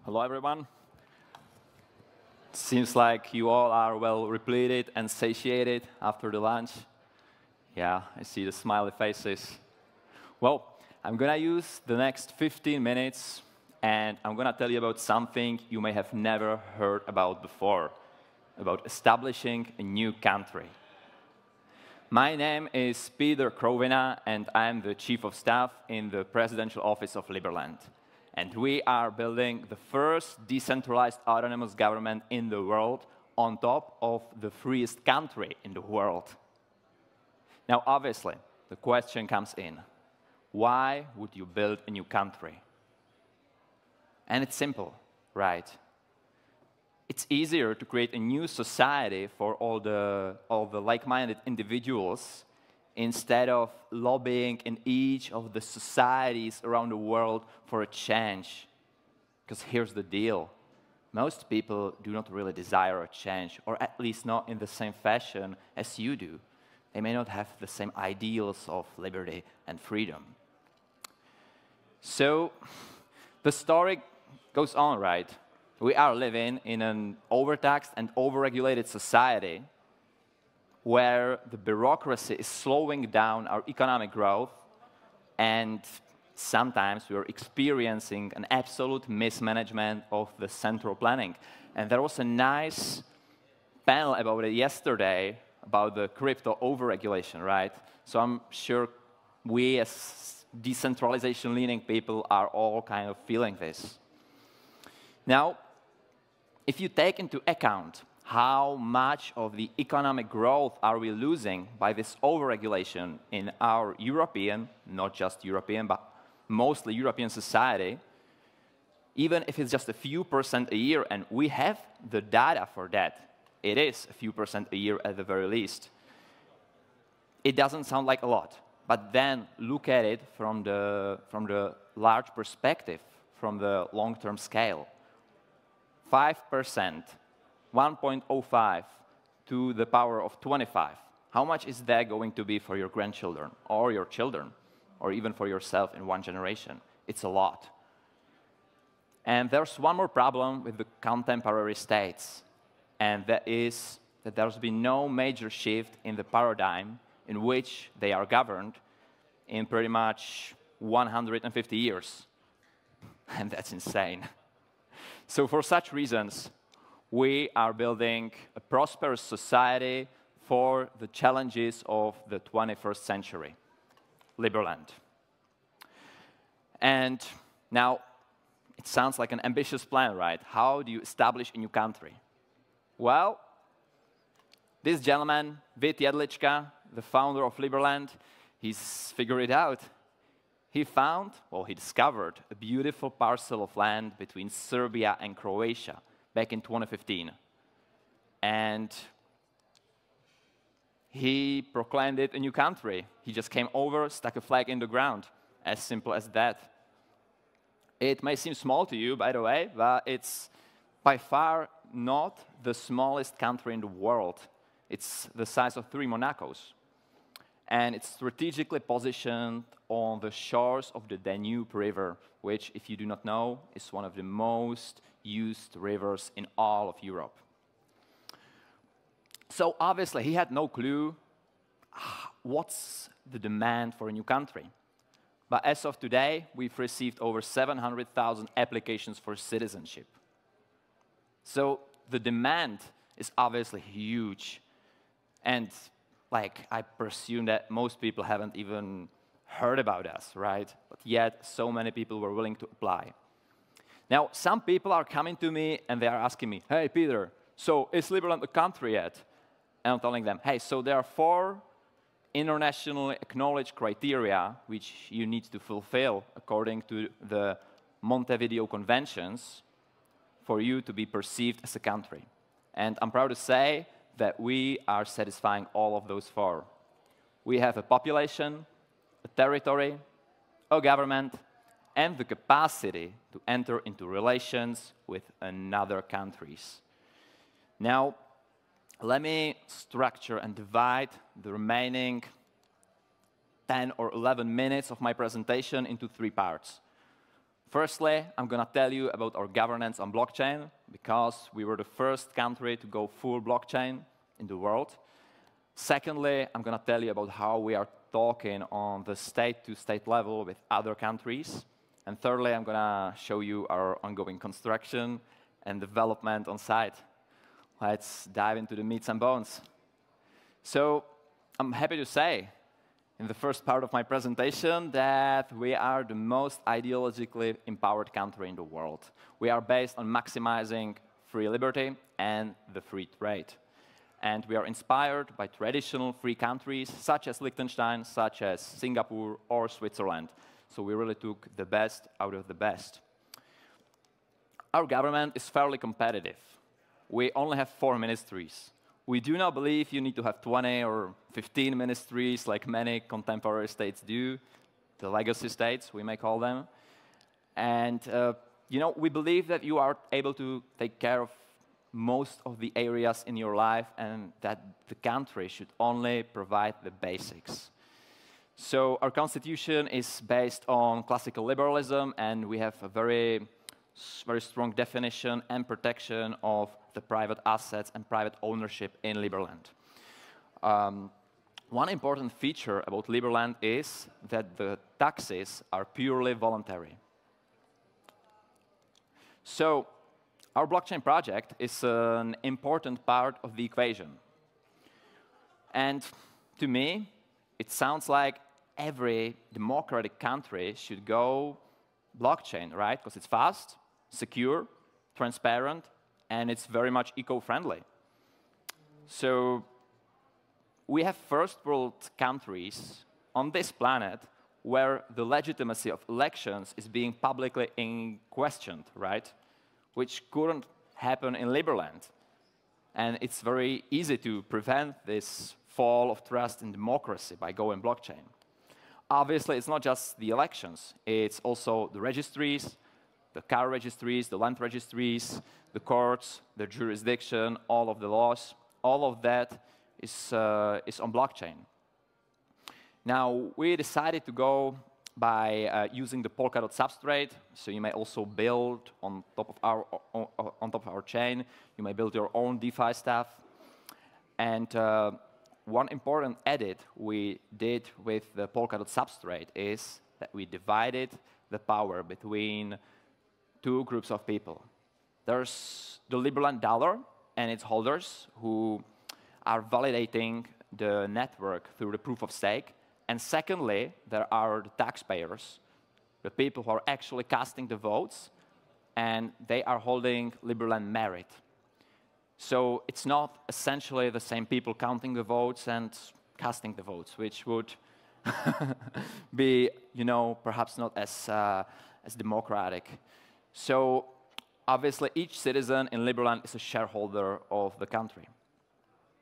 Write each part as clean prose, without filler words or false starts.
Hello, everyone. Seems like you all are well repleted and satiated after the lunch. Yeah, I see the smiley faces. Well, I'm going to use the next 15 minutes, and I'm going to tell you about something you may have never heard about before, about establishing a new country. My name is Petr Krovina, and I'm the Chief of Staff in the Presidential Office of Liberland. And we are building the first decentralized autonomous government in the world on top of the freest country in the world. Now, obviously, the question comes in. Why would you build a new country? And it's simple, right? It's easier to create a new society for all the like-minded individuals instead of lobbying in each of the societies around the world for a change. Because here's the deal. Most people do not really desire a change, or at least not in the same fashion as you do. They may not have the same ideals of liberty and freedom. So the story goes on, right? We are living in an overtaxed and overregulated society where the bureaucracy is slowing down our economic growth, and sometimes we are experiencing an absolute mismanagement of the central planning. And there was a nice panel about it yesterday, about the crypto overregulation, right? So I'm sure we as decentralization-leaning people are all kind of feeling this. Now, if you take into account how much of the economic growth are we losing by this overregulation in our European, not just European, but mostly European society, even if it's just a few % a year, and we have the data for that, it is a few % a year at the very least, it doesn't sound like a lot. But then look at it from the large perspective, from the long-term scale. 5%. 1.05 to the power of 25. How much is that going to be for your grandchildren, or your children, or even for yourself in one generation? It's a lot. And there's one more problem with the contemporary states, and that is that there's been no major shift in the paradigm in which they are governed in pretty much 150 years. And that's insane. So for such reasons, we are building a prosperous society for the challenges of the 21st century, Liberland. And now, it sounds like an ambitious plan, right? How do you establish a new country? Well, this gentleman, Vít Jedlička, the founder of Liberland, he's figured it out. He discovered a beautiful parcel of land between Serbia and Croatia back in 2015. And he proclaimed it a new country. He just came over, stuck a flag in the ground. As simple as that. It may seem small to you, by the way, but it's by far not the smallest country in the world. It's the size of 3 Monacos. And it's strategically positioned on the shores of the Danube River, which, if you do not know, is one of the most used rivers in all of Europe. So obviously, he had no clue what's the demand for a new country. But as of today, we've received over 700,000 applications for citizenship. So the demand is obviously huge. And I presume that most people haven't even heard about us, right? But yet, so many people were willing to apply. Now, some people are coming to me and they are asking me, hey, Peter, so is Liberland a country yet? And I'm telling them, hey, so there are 4 internationally acknowledged criteria which you need to fulfill according to the Montevideo Conventions for you to be perceived as a country. And I'm proud to say that we are satisfying all of those 4. We have a population, a territory, a government, and the capacity to enter into relations with another countries. Now, let me structure and divide the remaining 10 or 11 minutes of my presentation into 3 parts. Firstly, I'm going to tell you about our governance on blockchain, because we were the first country to go full blockchain in the world. Secondly, I'm going to tell you about how we are talking on the state-to-state level with other countries. And thirdly, I'm going to show you our ongoing construction and development on site. Let's dive into the meats and bones. So I'm happy to say, in the first part of my presentation, that we are the most ideologically empowered country in the world. We are based on maximizing free liberty and the free trade. And we are inspired by traditional free countries, such as Liechtenstein, such as Singapore or Switzerland. So we really took the best out of the best. Our government is fairly competitive. We only have 4 ministries. We do not believe you need to have 20 or 15 ministries like many contemporary states do, the legacy states, we may call them. And we believe that you are able to take care of most of the areas in your life and that the country should only provide the basics. So our constitution is based on classical liberalism, and we have a very strong definition and protection of the private assets and private ownership in Liberland. One important feature about Liberland is that the taxes are purely voluntary. So our blockchain project is an important part of the equation. And to me, it sounds like every democratic country should go blockchain, right? Because it's fast, secure, transparent, and it's very much eco-friendly. So we have first world countries on this planet where the legitimacy of elections is being publicly questioned, right? Which couldn't happen in Liberland. And it's very easy to prevent this fall of trust in democracy by going blockchain. Obviously, it's not just the elections. It's also the registries, the car registries, the land registries, the courts, the jurisdiction, all of the laws. All of that is on blockchain. Now, we decided to go by using the Polkadot substrate. So you may also build on top of our chain. You may build your own DeFi stuff. And one important edit we did with the Polkadot substrate is that we divided the power between 2 groups of people. There's the Liberland dollar and its holders who are validating the network through the proof of stake. And secondly, there are the taxpayers, the people who are actually casting the votes, and they are holding Liberland merit. So it's not essentially the same people counting the votes and casting the votes, which would be, perhaps not as democratic. So obviously, each citizen in Liberland is a shareholder of the country.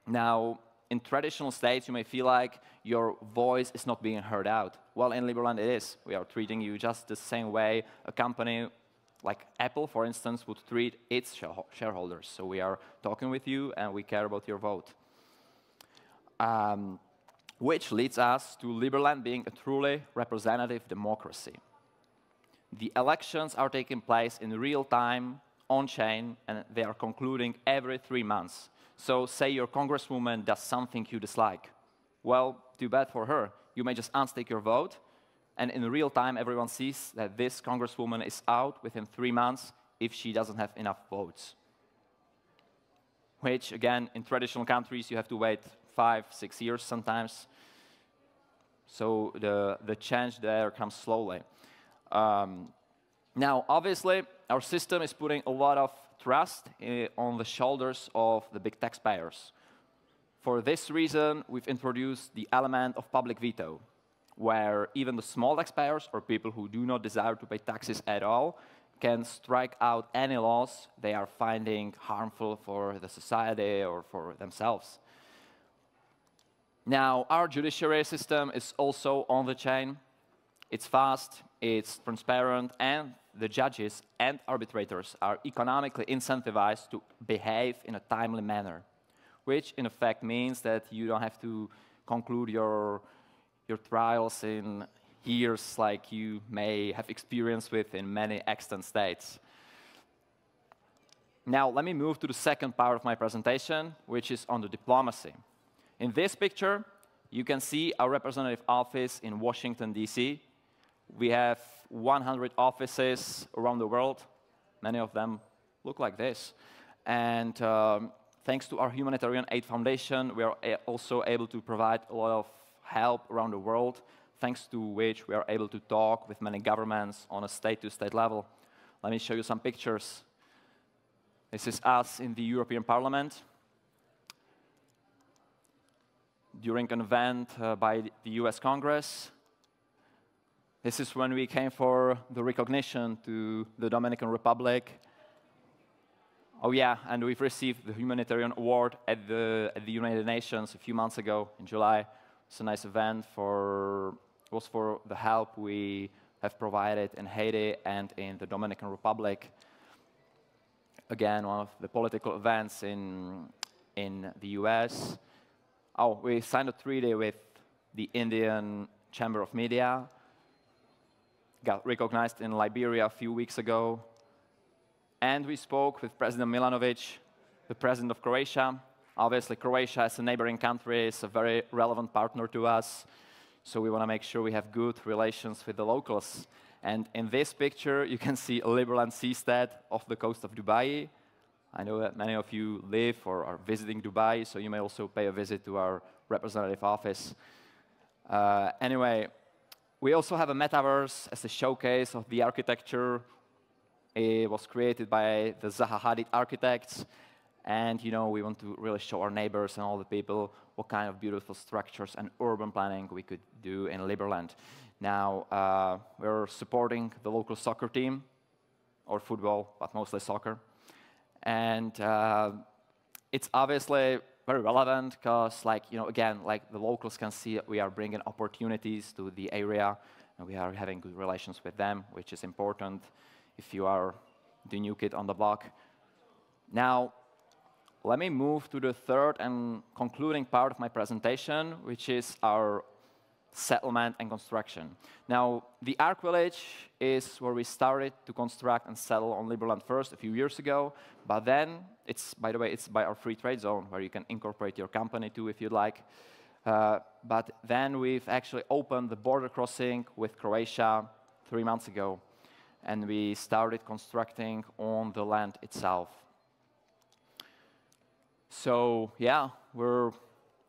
Now, in traditional states, you may feel like your voice is not being heard out. Well, in Liberland, it is. We are treating you just the same way a company like Apple, for instance, would treat its shareholders. So we are talking with you, and we care about your vote. Which leads us to Liberland being a truly representative democracy. The elections are taking place in real time, on-chain, and they are concluding every 3 months. So say your congresswoman does something you dislike. Well, too bad for her. You may just unstake your vote, and in real time, everyone sees that this congresswoman is out within 3 months if she doesn't have enough votes. Which, again, in traditional countries, you have to wait 5, 6 years sometimes. So the change there comes slowly. Now, obviously, our system is putting a lot of trust on the shoulders of the big taxpayers. For this reason, we've introduced the element of public veto, where even the small taxpayers or people who do not desire to pay taxes at all can strike out any laws they are finding harmful for the society or for themselves. Now, our judiciary system is also on the chain. It's fast, it's transparent, and the judges and arbitrators are economically incentivized to behave in a timely manner, which in effect means that you don't have to conclude your trials in years, like you may have experience with in many extant states. Now, let me move to the second part of my presentation, which is on the diplomacy. In this picture, you can see our representative office in Washington, D.C. We have 100 offices around the world. Many of them look like this. And thanks to our Humanitarian Aid Foundation, we are also able to provide a lot of help around the world, thanks to which we are able to talk with many governments on a state-to-state level. Let me show you some pictures. This is us in the European Parliament during an event by the US Congress. This is when we came for the recognition to the Dominican Republic. Oh yeah, and we've received the Humanitarian Award at the United Nations a few months ago in July. It's a nice event it was for the help we have provided in Haiti and in the Dominican Republic. Again, one of the political events in the US. Oh, we signed a treaty with the Indian Chamber of Media. Got recognized in Liberia a few weeks ago. And we spoke with President Milanovic, the president of Croatia. Obviously, Croatia, as a neighboring country, is a very relevant partner to us. So we want to make sure we have good relations with the locals. And in this picture, you can see a Liberland seastead off the coast of Dubai. I know that many of you live or are visiting Dubai, so you may also pay a visit to our representative office. Anyway, we also have a metaverse as a showcase of the architecture. It was created by the Zaha Hadid architects. And we want to really show our neighbors and all the people what kind of beautiful structures and urban planning we could do in Liberland. Now, we're supporting the local soccer team, or football, but mostly soccer. And it's obviously very relevant because, again, the locals can see we are bringing opportunities to the area, and we are having good relations with them, which is important if you are the new kid on the block. Now, let me move to the third and concluding part of my presentation, which is our settlement and construction. Now, the Ark Village is where we started to construct and settle on Liberland first a few years ago. But then, by the way, it's by our free trade zone, where you can incorporate your company too if you'd like. But then we've actually opened the border crossing with Croatia 3 months ago. And we started constructing on the land itself. So yeah, we're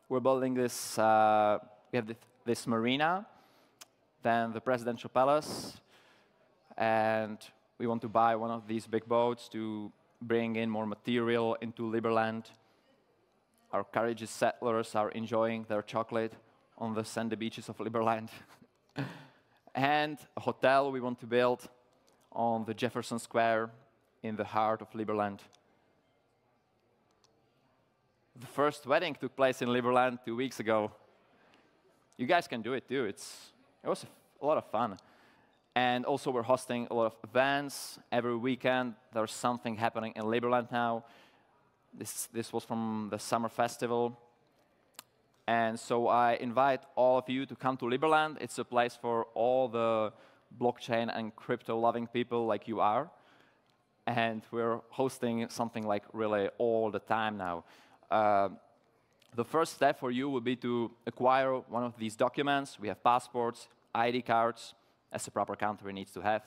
building this. We have this marina, then the presidential palace, and we want to buy one of these big boats to bring in more material into Liberland. Our courageous settlers are enjoying their chocolate on the sandy beaches of Liberland. And a hotel we want to build on the Jefferson Square in the heart of Liberland. The first wedding took place in Liberland 2 weeks ago. You guys can do it too. It was a lot of fun. And also we're hosting a lot of events. Every weekend there's something happening in Liberland now. This was from the summer festival. And so I invite all of you to come to Liberland. It's a place for all the blockchain and crypto-loving people like you are. And we're hosting something like really all the time now. The first step for you would be to acquire one of these documents. We have passports, ID cards, as a proper country needs to have.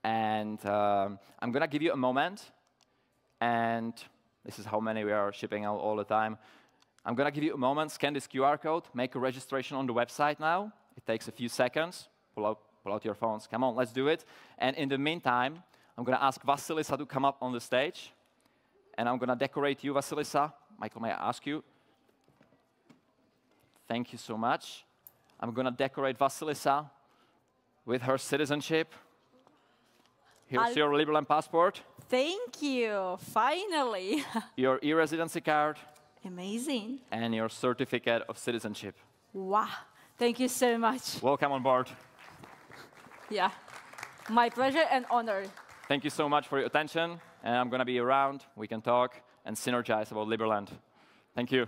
And I'm going to give you a moment. And this is how many we are shipping out all the time. I'm going to give you a moment, scan this QR code, make a registration on the website now. It takes a few seconds. Pull out your phones. Come on, let's do it. And in the meantime, I'm going to ask Vasilisa to come up on the stage. And I'm going to decorate you, Vasilisa. Michael, may I ask you? Thank you so much. I'm going to decorate Vasilisa with her citizenship. Here's your Liberland passport. Thank you, finally. Your e-residency card. Amazing. And your certificate of citizenship. Wow, thank you so much. Welcome on board. Yeah, my pleasure and honor. Thank you so much for your attention. And I'm going to be around. We can talk and synergize about Liberland. Thank you.